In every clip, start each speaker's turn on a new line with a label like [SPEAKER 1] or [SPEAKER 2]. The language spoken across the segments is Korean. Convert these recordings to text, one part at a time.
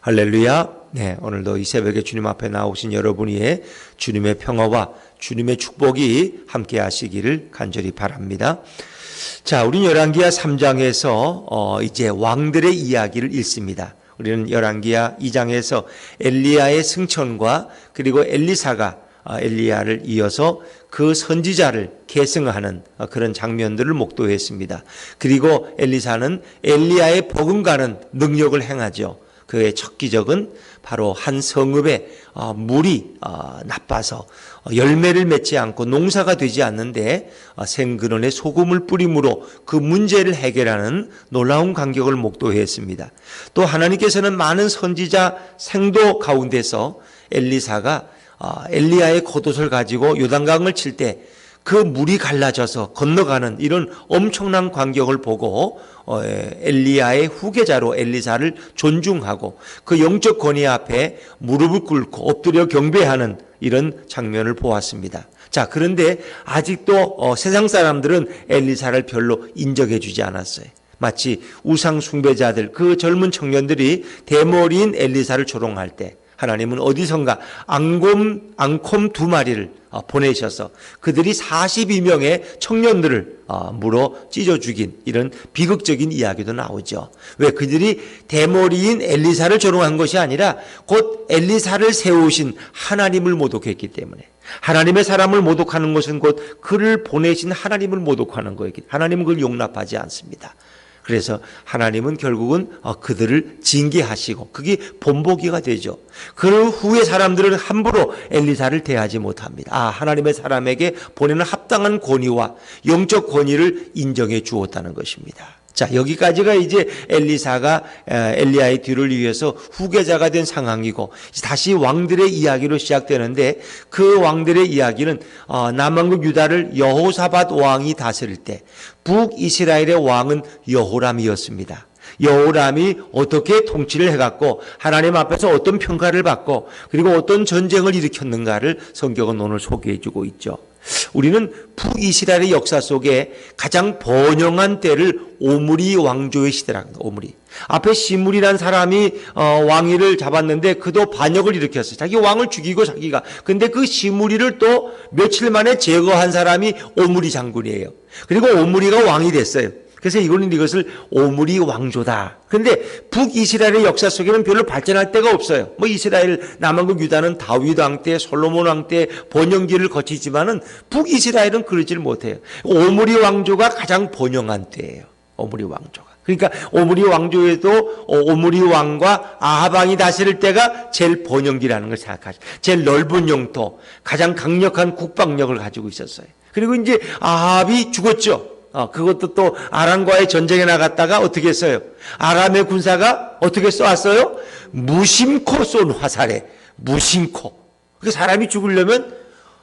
[SPEAKER 1] 할렐루야. 네, 오늘도 이 새벽에 주님 앞에 나오신 여러분이 주님의 평화와 주님의 축복이 함께 하시기를 간절히 바랍니다. 자, 우리는 열왕기하 3장에서 이제 왕들의 이야기를 읽습니다. 우리는 열왕기하 2장에서 엘리야의 승천과 그리고 엘리사가 엘리야를 이어서 그 선지자를 계승하는 그런 장면들을 목도했습니다. 그리고 엘리사는 엘리야의 버금가는 능력을 행하죠. 그의 첫 기적은 바로 한 성읍에 물이 나빠서 열매를 맺지 않고 농사가 되지 않는데 생근원에 소금을 뿌림으로 그 문제를 해결하는 놀라운 간격을 목도했습니다. 또 하나님께서는 많은 선지자 생도 가운데서 엘리사가 엘리야의 겉옷을 가지고 요단강을 칠 때 그 물이 갈라져서 건너가는 이런 엄청난 광경을 보고 엘리야의 후계자로 엘리사를 존중하고 그 영적 권위 앞에 무릎을 꿇고 엎드려 경배하는 이런 장면을 보았습니다. 자, 그런데 아직도 세상 사람들은 엘리사를 별로 인정해 주지 않았어요. 마치 우상 숭배자들, 그 젊은 청년들이 대머리인 엘리사를 조롱할 때 하나님은 어디선가 앙콤 2마리를 보내셔서 그들이 42명의 청년들을 물어 찢어 죽인 이런 비극적인 이야기도 나오죠. 왜? 그들이 대머리인 엘리사를 조롱한 것이 아니라 곧 엘리사를 세우신 하나님을 모독했기 때문에, 하나님의 사람을 모독하는 것은 곧 그를 보내신 하나님을 모독하는 거였기 때문에 하나님은 그걸 용납하지 않습니다. 그래서 하나님은 결국은 그들을 징계하시고 그게 본보기가 되죠. 그 후에 사람들은 함부로 엘리사를 대하지 못합니다. 하나님의 사람에게 보내는 합당한 권위와 영적 권위를 인정해 주었다는 것입니다. 자, 여기까지가 이제 엘리사가 엘리야의 뒤를 이어서 후계자가 된 상황이고, 다시 왕들의 이야기로 시작되는데, 그 왕들의 이야기는 남왕국 유다를 여호사밧 왕이 다스릴 때 북이스라엘의 왕은 여호람이었습니다. 여호람이 어떻게 통치를 해갔고 하나님 앞에서 어떤 평가를 받고 그리고 어떤 전쟁을 일으켰는가를 성경은 오늘 소개해주고 있죠. 우리는 북이스라엘의 역사 속에 가장 번영한 때를 오므리 왕조의 시대라고 합니다. 오므리. 앞에 시므리라는 사람이 왕위를 잡았는데 그도 반역을 일으켰어요. 자기 왕을 죽이고 자기가. 근데 그 시므리를 또 며칠 만에 제거한 사람이 오므리 장군이에요. 그리고 오므리가 왕이 됐어요. 그래서 이것을 오므리 왕조다. 그런데 북이스라엘의 역사 속에는 별로 발전할 데가 없어요. 이스라엘 남왕국 유다는 다윗 왕 때, 솔로몬 왕 때 번영기를 거치지만은 북이스라엘은 그러질 못해요. 오므리 왕조가 가장 번영한 때예요. 오므리 왕조가. 그러니까 오므리 왕조에도 오므리 왕과 아합 왕이 다스릴 때가 제일 번영기라는 걸 생각하죠. 제일 넓은 영토, 가장 강력한 국방력을 가지고 있었어요. 그리고 이제 아합이 죽었죠. 그것도 또 아람과의 전쟁에 나갔다가 어떻게 했어요? 아람의 군사가 어떻게 쏘았어요? 무심코 쏜 화살에, 무심코. 그 사람이 죽으려면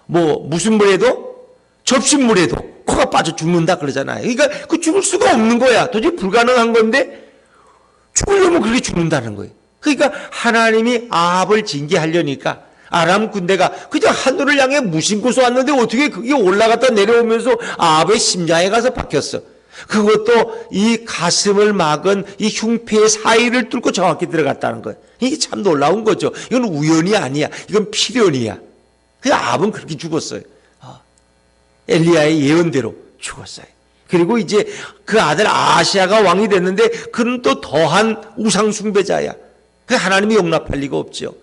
[SPEAKER 1] 무슨 물에도 접신물에도 코가 빠져 죽는다 그러잖아요. 그러니까 그 죽을 수가 없는 거야. 도저히 불가능한 건데 죽으려면 그렇게 죽는다는 거예요. 그러니까 하나님이 아합을 징계하려니까 아람 군대가 그저 하늘을 향해 무심코 쏘았는데 어떻게 그게 올라갔다 내려오면서 아합의 심장에 가서 박혔어. 그것도 이 가슴을 막은 이 흉패의 사이를 뚫고 정확히 들어갔다는 거예요. 이게 참 놀라운 거죠. 이건 우연이 아니야. 이건 필연이야. 그 아합은 그렇게 죽었어요. 엘리야의 예언대로 죽었어요. 그리고 이제 그 아들 아하시아가 왕이 됐는데 그는 또 더한 우상 숭배자야. 그 하나님이 용납할 리가 없죠.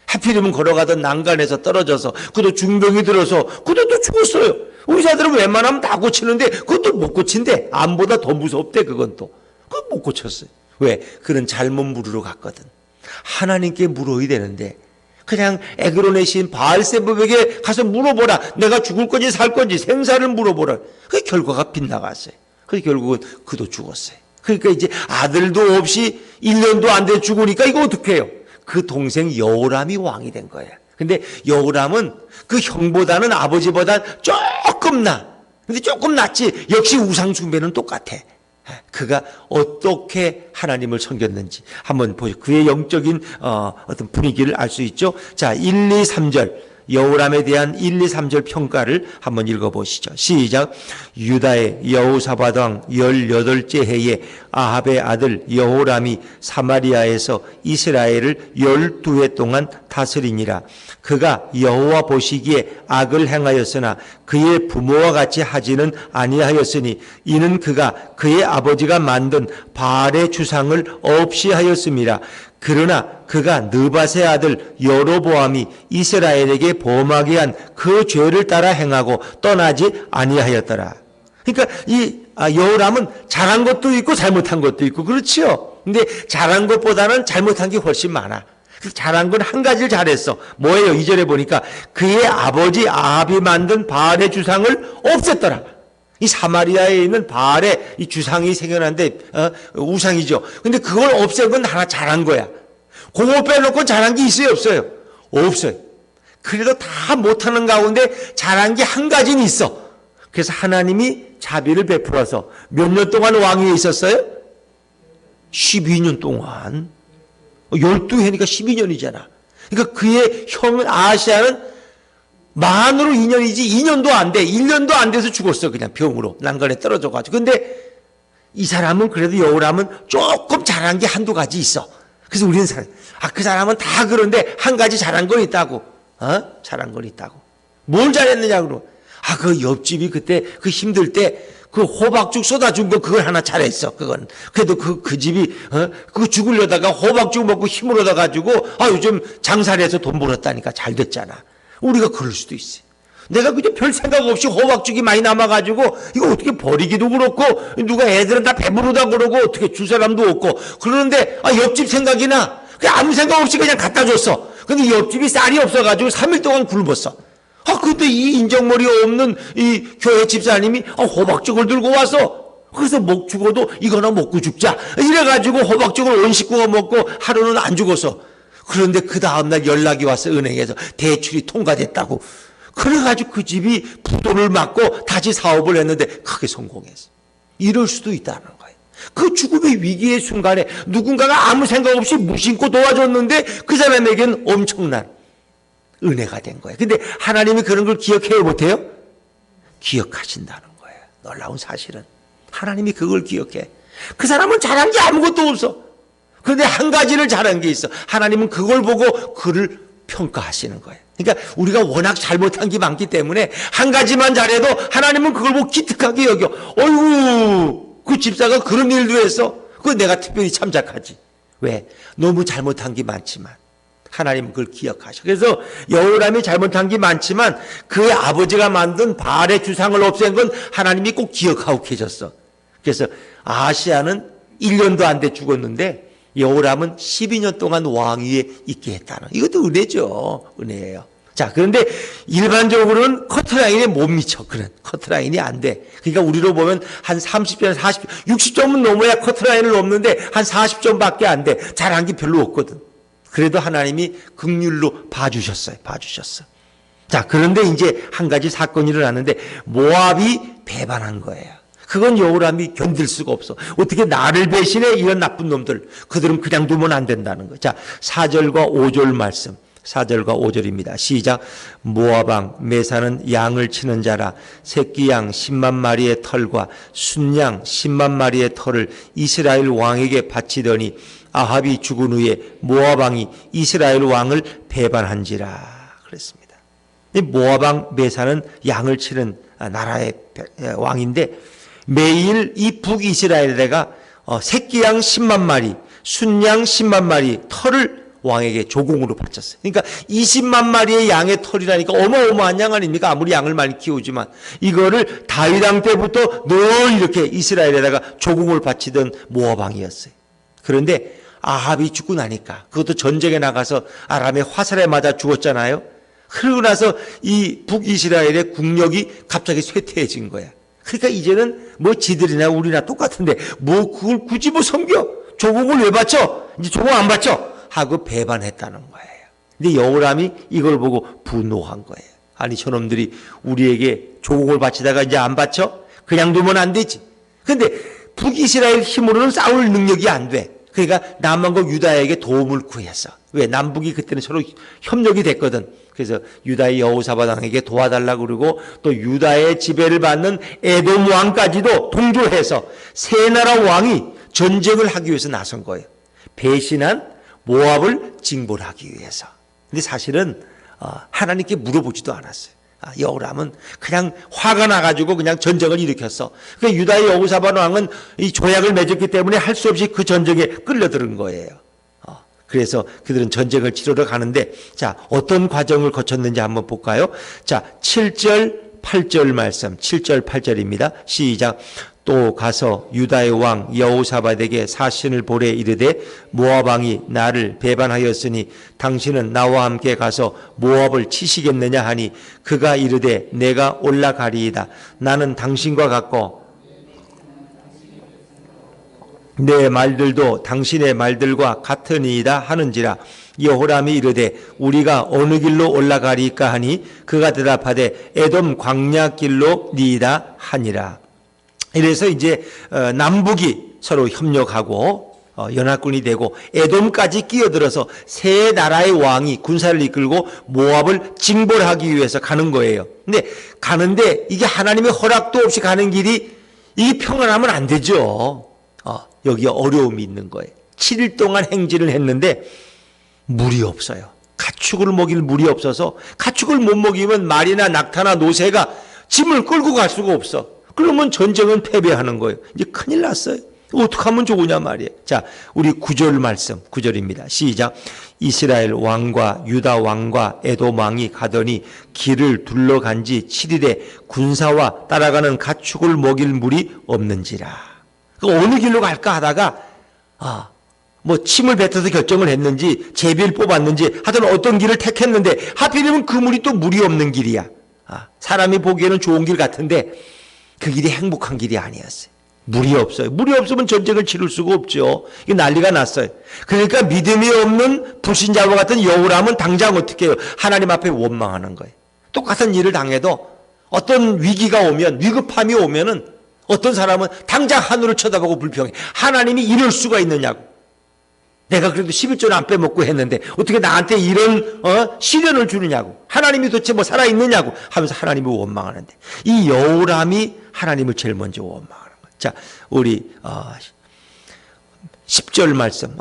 [SPEAKER 1] 하필이면 걸어가던 난간에서 떨어져서 그도 중병이 들어서 그도 또 죽었어요. 의사들은 웬만하면 다 고치는데 그것도 못 고친대. 암보다 더 무섭대. 그건 또 그건 못 고쳤어요. 왜? 그는 잘못 물으러 갔거든. 하나님께 물어야 되는데 그냥 에그론의 신 바알세붑에게 가서 물어보라. 내가 죽을 건지 살 건지 생사를 물어보라. 그 결과가 빗나갔어요. 그 결국은 그도 죽었어요. 그러니까 이제 아들도 없이 1년도 안 돼 죽으니까 이거 어떻게 해요? 그 동생 여호람이 왕이 된 거예요. 근데 여호람은 그 형보다는 아버지보다 조금 근데 조금 낫지. 역시 우상 숭배는 똑같아. 그가 어떻게 하나님을 섬겼는지 한번 보죠. 그의 영적인 어떤 분위기를 알 수 있죠. 자, 1, 2, 3절 여호람에 대한 1, 2, 3절 평가를 한번 읽어보시죠. 시작. 유다의 여호사밧 왕 18째 해에 아합의 아들 여호람이 사마리아에서 이스라엘을 12해 동안 다스리니라. 그가 여호와 보시기에 악을 행하였으나 그의 부모와 같이 하지는 아니하였으니 이는 그가 그의 아버지가 만든 바알의 주상을 없이 하였음이라. 그러나 그가 느밧의 아들 여로보암이 이스라엘에게 범하게 한 그 죄를 따라 행하고 떠나지 아니하였더라. 그러니까 이 여호람은 잘한 것도 있고 잘못한 것도 있고 그렇지요. 근데 잘한 것보다는 잘못한 게 훨씬 많아. 잘한 건 한 가지를 잘했어. 뭐예요? 2절에 보니까 그의 아버지 아합이 만든 바알의 주상을 없앴더라. 이 사마리아에 있는 바알의 이 주상이 생겨났는데 우상이죠. 근데 그걸 없앤 건 하나 잘한 거야. 그거 빼놓고 잘한 게 있어요? 없어요? 없어요. 그래도 다 못하는 가운데 잘한 게 한 가지는 있어. 그래서 하나님이 자비를 베풀어서 몇 년 동안 왕위에 있었어요? 12년 동안. 12해니까 12년이잖아. 그러니까 그의 형 아하시아는 만으로 2년이지 2년도 안 돼. 1년도 안 돼서 죽었어. 그냥 병으로 난간에 떨어져가지고. 근데 이 사람은 그래도 여호람은 조금 잘한 게 한두 가지 있어. 그래서 우리는 그 사람은 다 그런데 한 가지 잘한 건 있다고. 잘한 건 있다고. 뭘 잘했느냐 그러면 그 옆집이 그때 그 힘들 때 그 호박죽 쏟아준 거 그걸 하나 잘했어. 그건 그래도 그 집이 그거 죽으려다가 호박죽 먹고 힘을 얻어가지고 요즘 장사를 해서 돈 벌었다니까 잘 됐잖아. 우리가 그럴 수도 있어. 내가 그냥 별 생각 없이 호박죽이 많이 남아가지고 이거 어떻게 버리기도 그렇고 누가 애들은 다 배부르다 그러고 어떻게 줄 사람도 없고 그러는데 옆집 생각이 나. 그냥 아무 생각 없이 그냥 갖다 줬어. 근데 옆집이 쌀이 없어가지고 3일 동안 굶었어. 근데 이 인정머리 없는 이 교회 집사님이 호박죽을 들고 와서 그래서 죽어도 이거나 먹고 죽자. 이래가지고 호박죽을 온 식구가 먹고 하루는 안 죽었어. 그런데 그 다음날 연락이 왔어. 은행에서 대출이 통과됐다고. 그래가지고 그 집이 부도를 맞고 다시 사업을 했는데 크게 성공했어. 이럴 수도 있다는 거예요. 그 죽음의 위기의 순간에 누군가가 아무 생각 없이 무심코 도와줬는데 그 사람에겐 엄청난 은혜가 된 거예요. 근데 하나님이 그런 걸 기억해요 못해요? 기억하신다는 거예요. 놀라운 사실은 하나님이 그걸 기억해. 그 사람은 잘한 게 아무것도 없어. 그런데 한 가지를 잘한 게 있어. 하나님은 그걸 보고 그를 평가하시는 거예요. 그러니까 우리가 워낙 잘못한 게 많기 때문에 한 가지만 잘해도 하나님은 그걸 보고 기특하게 여겨. 어이구 그 집사가 그런 일도 했어. 그거 내가 특별히 참작하지. 왜? 너무 잘못한 게 많지만 하나님은 그걸 기억하셔. 그래서 여호람이 잘못한 게 많지만 그의 아버지가 만든 바알의 주상을 없앤 건 하나님이 꼭 기억하고 계셨어. 그래서 아하시아는 1년도 안 돼 죽었는데 여호람은 12년 동안 왕위에 있게 했다는 이것도 은혜죠. 은혜예요. 자, 그런데 일반적으로는 커트라인에 못 미쳐. 그런 커트라인이 안 돼. 그러니까 우리로 보면 한 30점, 40점, 60점은 넘어야 커트라인을 넘는데 한 40점밖에 안 돼. 잘한 게 별로 없거든. 그래도 하나님이 긍휼로 봐주셨어요. 봐주셨어. 자, 그런데 이제 한 가지 사건이 일어났는데 모압이 배반한 거예요. 그건 여호람이 견딜 수가 없어. 어떻게 나를 배신해? 이런 나쁜 놈들. 그들은 그냥 두면 안 된다는 거예요. 자, 4절과 5절 말씀. 4절과 5절입니다. 시작. 모압 왕 메사는 양을 치는 자라 새끼 양 10만 마리의 털과 순양 10만 마리의 털을 이스라엘 왕에게 바치더니 아합이 죽은 후에 모압 왕이 이스라엘 왕을 배반한지라 그랬습니다. 모압 왕 메사는 양을 치는 나라의 왕인데 매일 이 북이스라엘에가 새끼 양 10만 마리, 순양 10만 마리 털을 왕에게 조공으로 바쳤어요. 그러니까 20만 마리의 양의 털이라니까 어마어마한 양 아닙니까? 아무리 양을 많이 키우지만 이거를 다윗 왕 때부터 늘 이렇게 이스라엘에다가 조공을 바치던 모압 왕이었어요. 그런데 아합이 죽고 나니까 그것도 전쟁에 나가서 아람의 화살에 맞아 죽었잖아요. 그러고 나서 이 북이스라엘의 국력이 갑자기 쇠퇴해진 거야. 그러니까 이제는 뭐 지들이나 우리나 똑같은데 뭐 그걸 굳이 뭐 섬겨? 조공을 왜 바쳐? 이제 조공 안 바쳐? 하고 배반했다는 거예요. 근데 여호람이 이걸 보고 분노한 거예요. 아니 저놈들이 우리에게 조공을 바치다가 이제 안 바쳐? 그냥 두면 안 되지. 근데 북이스라엘 힘으로는 싸울 능력이 안 돼. 그러니까 남한과 유다에게 도움을 구했어. 왜? 남북이 그때는 서로 협력이 됐거든. 그래서 유다의 여호사밧 왕에게 도와달라고 그러고 또 유다의 지배를 받는 에돔 왕까지도 동조해서 세 나라 왕이 전쟁을 하기 위해서 나선 거예요. 배신한 모압을 징벌하기 위해서. 근데 사실은 하나님께 물어보지도 않았어요. 여호람은 그냥 화가 나가지고 그냥 전쟁을 일으켰어. 그러니까 유다의 여호사밧 왕은 이 조약을 맺었기 때문에 할 수 없이 그 전쟁에 끌려들은 거예요. 그래서 그들은 전쟁을 치르러 가는데, 자, 어떤 과정을 거쳤는지 한번 볼까요? 자, 7절, 8절 말씀, 7절, 8절입니다. 시작. 또 가서 유다의 왕 여호사밧에게 사신을 보내 이르되 모압 왕이 나를 배반하였으니 당신은 나와 함께 가서 모압을 치시겠느냐 하니 그가 이르되 내가 올라가리이다. 나는 당신과 같고 내 말들도 당신의 말들과 같으니이다 하는지라. 여호람이 이르되 우리가 어느 길로 올라가리까 하니 그가 대답하되 에돔 광야길로 니이다 하니라. 이래서 이제 남북이 서로 협력하고 연합군이 되고 에돔까지 끼어들어서 세 나라의 왕이 군사를 이끌고 모압을 징벌하기 위해서 가는 거예요. 근데 가는데 이게 하나님의 허락도 없이 가는 길이 이게 평안하면 안 되죠. 여기 어려움이 있는 거예요. 7일 동안 행진을 했는데 물이 없어요. 가축을 먹일 물이 없어서 가축을 못 먹이면 말이나 낙타나 노새가 짐을 끌고 갈 수가 없어. 그러면 전쟁은 패배하는 거예요. 이제 큰일 났어요. 어떻게 하면 좋으냐 말이에요. 자, 우리 9절 말씀, 9절입니다. 시작. 이스라엘 왕과 유다 왕과 에돔 왕이 가더니 길을 둘러간 지 7일에 군사와 따라가는 가축을 먹일 물이 없는지라. 어느 길로 갈까 하다가 뭐 침을 뱉어서 결정을 했는지 제비를 뽑았는지 하여튼 어떤 길을 택했는데 하필이면 그 물이 또 물이 없는 길이야. 사람이 보기에는 좋은 길 같은데 그 길이 행복한 길이 아니었어요. 물이 없어요. 물이 없으면 전쟁을 치를 수가 없죠. 이게 난리가 났어요. 그러니까 믿음이 없는 불신자와 같은 여호람은 당장 어떻게 해요? 하나님 앞에 원망하는 거예요. 똑같은 일을 당해도 어떤 위기가 오면, 위급함이 오면은 어떤 사람은 당장 하늘을 쳐다보고 불평해. 하나님이 이럴 수가 있느냐고. 내가 그래도 11조는 안 빼먹고 했는데 어떻게 나한테 이런 시련을 주느냐고. 하나님이 도대체 뭐 살아있느냐고 하면서 하나님을 원망하는데 이 여호람이 하나님을 제일 먼저 원망하는 거예요. 자, 우리 10절 말씀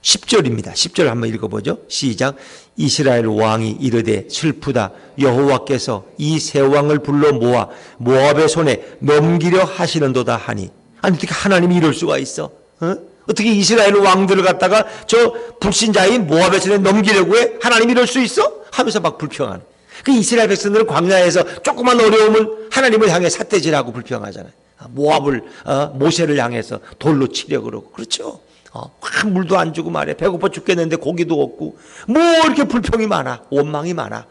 [SPEAKER 1] 10절입니다. 10절 한번 읽어보죠. 시작. 이스라엘 왕이 이르되 슬프다. 여호와께서 이 세 왕을 불러 모아 모압의 손에 넘기려 하시는도다 하니. 아니 어떻게 하나님이 이럴 수가 있어? 어떻게 이스라엘 왕들을 갖다가 저 불신자인 모압의 손에 넘기려고 해? 하나님이 이럴 수 있어? 하면서 막 불평하는. 그 이스라엘 백성들은 광야에서 조그만 어려움은 하나님을 향해 삿대질하고 불평하잖아요. 모압을 모세를 향해서 돌로 치려 그러고. 그렇죠? 물도 안 주고 말이야. 배고파 죽겠는데 고기도 없고. 뭐 이렇게 불평이 많아. 원망이 많아.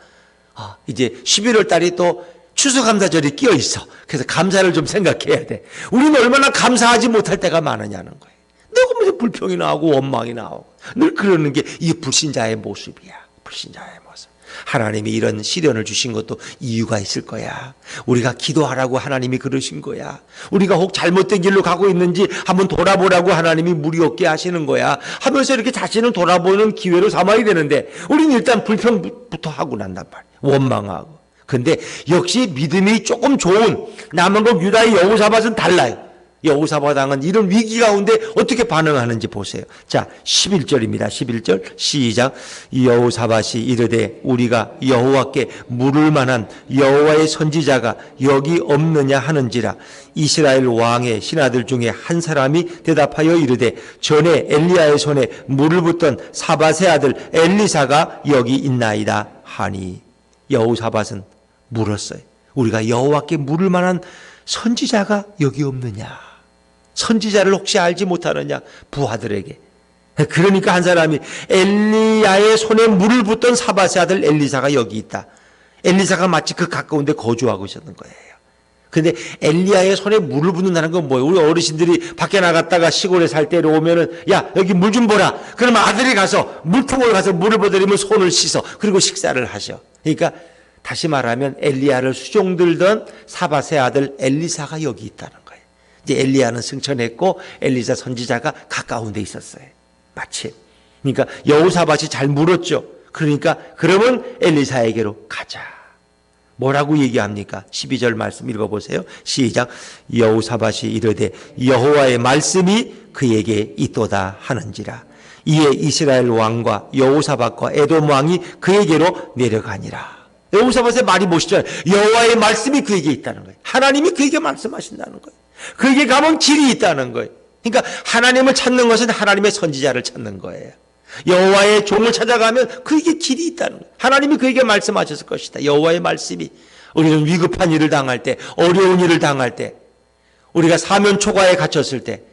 [SPEAKER 1] 이제 11월 달이 또 추수감사절이 끼어 있어. 그래서 감사를 좀 생각해야 돼. 우리는 얼마나 감사하지 못할 때가 많으냐는 거예요. 너무 불평이 나오고 원망이 나오고. 늘 그러는 게 이게 불신자의 모습이야. 불신자의 모습. 하나님이 이런 시련을 주신 것도 이유가 있을 거야. 우리가 기도하라고 하나님이 그러신 거야. 우리가 혹 잘못된 길로 가고 있는지 한번 돌아보라고 하나님이 무리 없게 하시는 거야. 하면서 이렇게 자신을 돌아보는 기회로 삼아야 되는데 우리는 일단 불평부터 하고 난단 말이야. 원망하고. 근데 역시 믿음이 조금 좋은 남한국 유다의 여호사밧은 달라요. 여호사밧 왕은 이런 위기 가운데 어떻게 반응하는지 보세요. 자, 11절입니다. 11절 시작. 여호사밧이 이르되 우리가 여호와께 물을 만한 여호와의 선지자가 여기 없느냐 하는지라. 이스라엘 왕의 신하들 중에 한 사람이 대답하여 이르되 전에 엘리야의 손에 물을 붓던 사밧의 아들 엘리사가 여기 있나이다 하니. 여호사밧은 물었어요. 우리가 여호와께 물을 만한 선지자가 여기 없느냐. 선지자를 혹시 알지 못하느냐 부하들에게. 그러니까 한 사람이 엘리야의 손에 물을 붓던 사밧의 아들 엘리사가 여기 있다. 엘리사가 마치 그 가까운 데 거주하고 있었던 거예요. 근데 엘리야의 손에 물을 붓는다는 건 뭐예요? 우리 어르신들이 밖에 나갔다가 시골에 살 때 오면은 야 여기 물 좀 보라. 그러면 아들이 가서 물통을 가서 물을 보더리면 손을 씻어. 그리고 식사를 하셔. 그러니까 다시 말하면 엘리야를 수종들던 사밧의 아들 엘리사가 여기 있다는 거예요. 이제 엘리야는 승천했고 엘리사 선지자가 가까운 데 있었어요. 마침. 그러니까 여호사밧이 잘 물었죠. 그러니까 그러면 엘리사에게로 가자. 뭐라고 얘기합니까? 12절 말씀 읽어보세요. 시작. 여호사밧이 이르되 여호와의 말씀이 그에게 있도다 하는지라. 이에 이스라엘 왕과 여호사밧과 에돔 왕이 그에게로 내려가니라. 여호사밧의 말이 무엇이죠? 여호와의 말씀이 그에게 있다는 거예요. 하나님이 그에게 말씀하신다는 거예요. 그에게 가면 길이 있다는 거예요. 그러니까 하나님을 찾는 것은 하나님의 선지자를 찾는 거예요. 여호와의 종을 찾아가면 그에게 길이 있다는 거예요. 하나님이 그에게 말씀하셨을 것이다. 여호와의 말씀이. 우리는 위급한 일을 당할 때, 어려운 일을 당할 때, 우리가 사면 초과에 갇혔을 때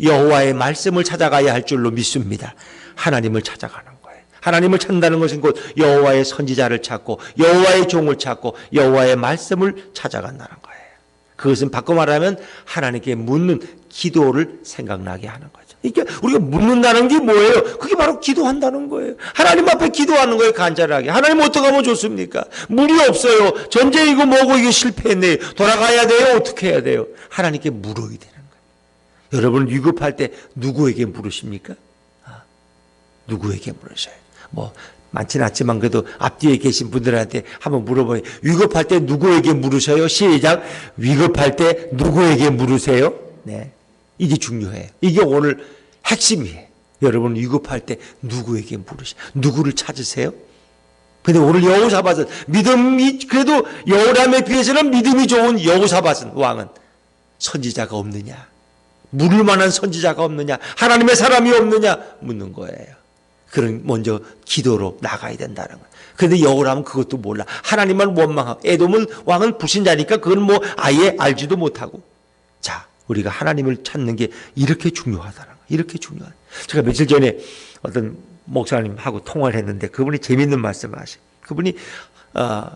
[SPEAKER 1] 여호와의 말씀을 찾아가야 할 줄로 믿습니다. 하나님을 찾아가는 거예요. 하나님을 찾는다는 것은 곧 여호와의 선지자를 찾고 여호와의 종을 찾고 여호와의 말씀을 찾아간다는 거예요. 그것은 바꿔 말하면 하나님께 묻는 기도를 생각나게 하는 거예요. 그러니까 우리가 묻는다는 게 뭐예요? 그게 바로 기도한다는 거예요. 하나님 앞에 기도하는 거예요. 간절하게. 하나님 어떻게 하면 좋습니까? 물이 없어요. 전쟁이고 뭐고 이게 실패했네요. 돌아가야 돼요. 어떻게 해야 돼요? 하나님께 물어야 되는 거예요. 여러분 위급할 때 누구에게 물으십니까? 누구에게 물으셔요? 뭐 많지는 않지만 그래도 앞뒤에 계신 분들한테 한번 물어보세요. 위급할 때 누구에게 물으셔요? 시작. 위급할 때 누구에게 물으세요? 네. 이게 중요해요. 이게 오늘 핵심이에요. 여러분 위급할 때 누구에게 물으세요? 누구를 찾으세요? 근데 오늘 여호사밧은 믿음이 그래도 여호람에 비해서는 믿음이 좋은 여호사밧은 왕은 선지자가 없느냐? 물을 만한 선지자가 없느냐? 하나님의 사람이 없느냐? 묻는 거예요. 그럼 먼저 기도로 나가야 된다는 거예요. 그런데 여호람은 그것도 몰라. 하나님만 원망하고 에돔은 왕은 불신자니까 그건 뭐 아예 알지도 못하고. 자, 우리가 하나님을 찾는 게 이렇게 중요하다는 거예요. 이렇게 중요하다. 제가 며칠 전에 어떤 목사님하고 통화를 했는데 그분이 재밌는 말씀을 하셔요. 그분이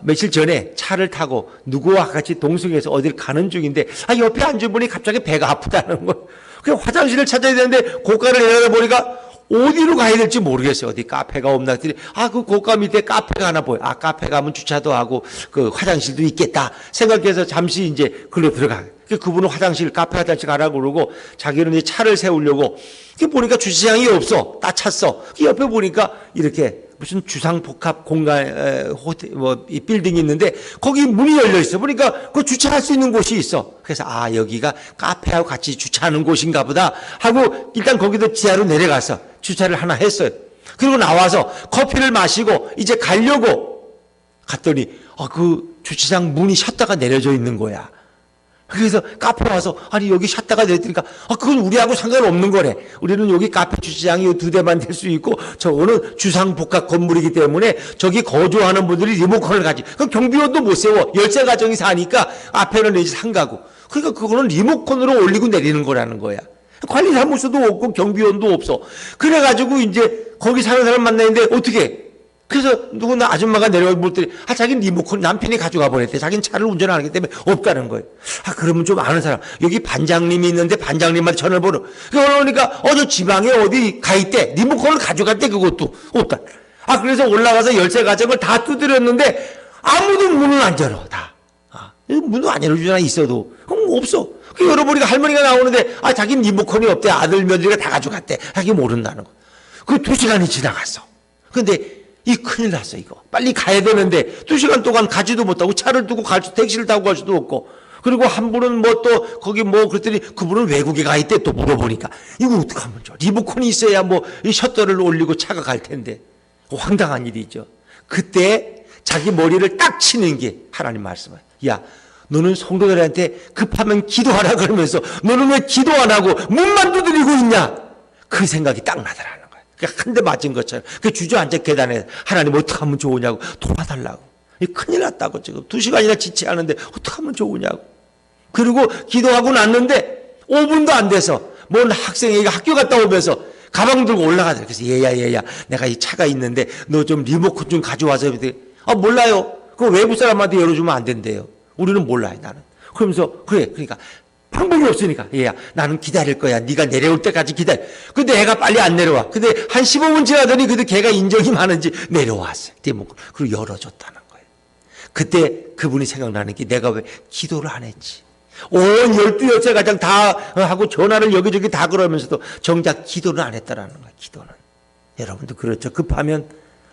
[SPEAKER 1] 며칠 전에 차를 타고 누구와 같이 동승해서 어딜 가는 중인데 옆에 앉은 분이 갑자기 배가 아프다는 거예요. 그냥 화장실을 찾아야 되는데 고가를 내려다보니까 어디로 가야 될지 모르겠어요. 어디 카페가 없나 했더니 그 고가 밑에 카페가 하나 보여. 카페 가면 주차도 하고 그 화장실도 있겠다 생각해서 잠시 이제 글로 들어가요. 그분은 카페 화장실 가라고 그러고 자기는 이제 차를 세우려고 보니까 주차장이 없어. 다 찼어. 옆에 보니까 이렇게 무슨 주상복합 공간 호텔 이 빌딩이 있는데 거기 문이 열려 있어. 보니까 그 주차할 수 있는 곳이 있어. 그래서 여기가 카페하고 같이 주차하는 곳인가 보다 하고 일단 거기도 지하로 내려가서 주차를 하나 했어요. 그리고 나와서 커피를 마시고 이제 가려고 갔더니 그 주차장 문이 셨다가 내려져 있는 거야. 그래서 카페 와서 여기 샷다가 내리니까 그건 우리하고 상관없는 거래. 우리는 여기 카페 주차장이 2대만 될 수 있고 저거는 주상복합 건물이기 때문에 저기 거주하는 분들이 리모컨을 가지. 그럼 경비원도 못 세워. 열세 가정이 사니까 앞에는 이제 상가고. 그러니까 그거는 리모컨으로 올리고 내리는 거라는 거야. 관리사무소도 없고 경비원도 없어. 그래가지고 이제 거기 사는 사람 만나는데 어떻게 해? 그래서 누구나 아줌마가 내려와 볼 때 자기는 리모컨 남편이 가져가 버렸대. 자기는 차를 운전 안 하기 때문에 없다는 거예요. 그러면 좀 아는 사람 여기 반장님이 있는데 반장님한테 전화를 번호. 그러니까 저 지방에 어디 가 있대. 리모컨을 가져갔대. 그것도 없다. 그래서 올라가서 열쇠 가정을 다 두드렸는데 아무도 문을 안 열어. 다. 문을 안 열어주잖아. 있어도. 그럼 없어. 열어보니까 할머니가 나오는데 자기는 리모컨이 없대. 아들 며느리가 다 가져갔대. 자기 모른다는 거. 2시간이 지나갔어. 근데 이 큰일 났어. 이거 빨리 가야 되는데 2시간 동안 가지도 못하고 차를 두고 택시를 타고 갈 수도 없고. 그리고 한 분은 또 거기 그랬더니 그분은 외국에 가 있대. 또 물어보니까 이거 어떡하면 좋아. 리모컨이 있어야 이 셔터를 올리고 차가 갈 텐데. 황당한 일이죠. 그때 자기 머리를 딱 치는 게 하나님 말씀이에요. 야, 너는 성도들한테 급하면 기도하라 그러면서 너는 왜 기도 안 하고 문만 두드리고 있냐? 그 생각이 딱 나더라는 거예요. 한 대 맞은 것처럼. 주저앉아 계단에 하나님 어떻게 하면 좋으냐고 도와달라고. 큰일 났다고 지금 2시간이나 지체하는데 어떻게 하면 좋으냐고. 그리고 기도하고 났는데 5분도 안 돼서 뭔 학생이 학교 갔다 오면서 가방 들고 올라가더라고요. 그래서 얘야 내가 이 차가 있는데 너 좀 리모컨 좀 가져와서. 몰라요. 그거 외부 사람한테 열어주면 안 된대요. 우리는 몰라요. 나는. 그러면서 그러니까 방법이 없으니까 얘야 나는 기다릴 거야. 네가 내려올 때까지 기다려. 근데 애가 빨리 안 내려와. 근데 한 15분 지나더니 그래도 걔가 인정이 많은지 내려왔어요. 리모컨. 그리고 열어줬다는 거예요. 그때 그분이 생각나는 게 내가 왜 기도를 안 했지. 온 12열쇠 가정 다 하고 전화를 여기저기 다 그러면서도 정작 기도를 안 했다라는 거예요. 기도는. 여러분도 그렇죠. 급하면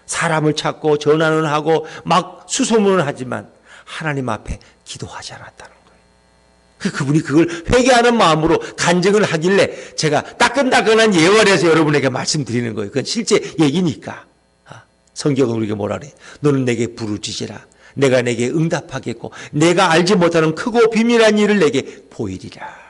[SPEAKER 1] 사람을 찾고 전화는 하고 막 수소문을 하지만 하나님 앞에 기도하지 않았다는 거예요. 그분이 그걸 회개하는 마음으로 간증을 하길래 제가 따끈따끈한 예언에서 여러분에게 말씀드리는 거예요. 그건 실제 얘기니까. 성경은 우리에게 뭐라 그래? 너는 내게 부르짖으라. 내가 내게 응답하겠고 내가 알지 못하는 크고 비밀한 일을 내게 보이리라.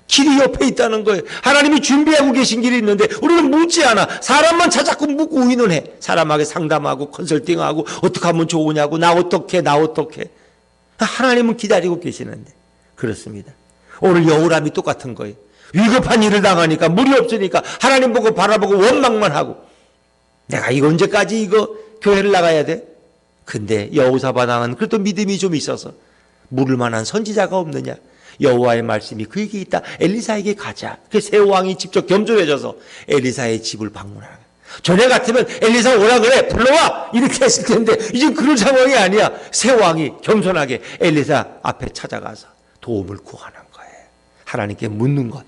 [SPEAKER 1] 길이 옆에 있다는 거예요. 하나님이 준비하고 계신 길이 있는데 우리는 묻지 않아. 사람만 자꾸 묻고 의논해. 사람에게 상담하고 컨설팅하고 어떻게 하면 좋으냐고 나 어떻게. 하나님은 기다리고 계시는데 그렇습니다. 오늘 여우람이 똑같은 거예요. 위급한 일을 당하니까 물이 없으니까 하나님 보고 바라보고 원망만 하고 내가 이거 언제까지 이거 교회를 나가야 돼? 근데 여호사밧 왕은 그래도 믿음이 좀 있어서 물을 만한 선지자가 없느냐? 여호와의 말씀이 그에게 있다. 엘리사에게 가자. 그 새 왕이 직접 겸손해져서 엘리사의 집을 방문하는 거야. 전에 같으면 엘리사 오라 그래 불러와 이렇게 했을 텐데 이제 그런 상황이 아니야. 새 왕이 겸손하게 엘리사 앞에 찾아가서 도움을 구하는 거예요. 하나님께 묻는 것,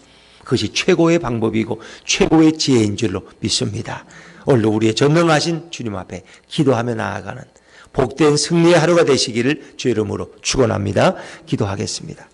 [SPEAKER 1] 그것이 최고의 방법이고 최고의 지혜인 줄로 믿습니다. 오늘 우리의 전능하신 주님 앞에 기도하며 나아가는 복된 승리의 하루가 되시기를 주 이름으로 축원합니다. 기도하겠습니다.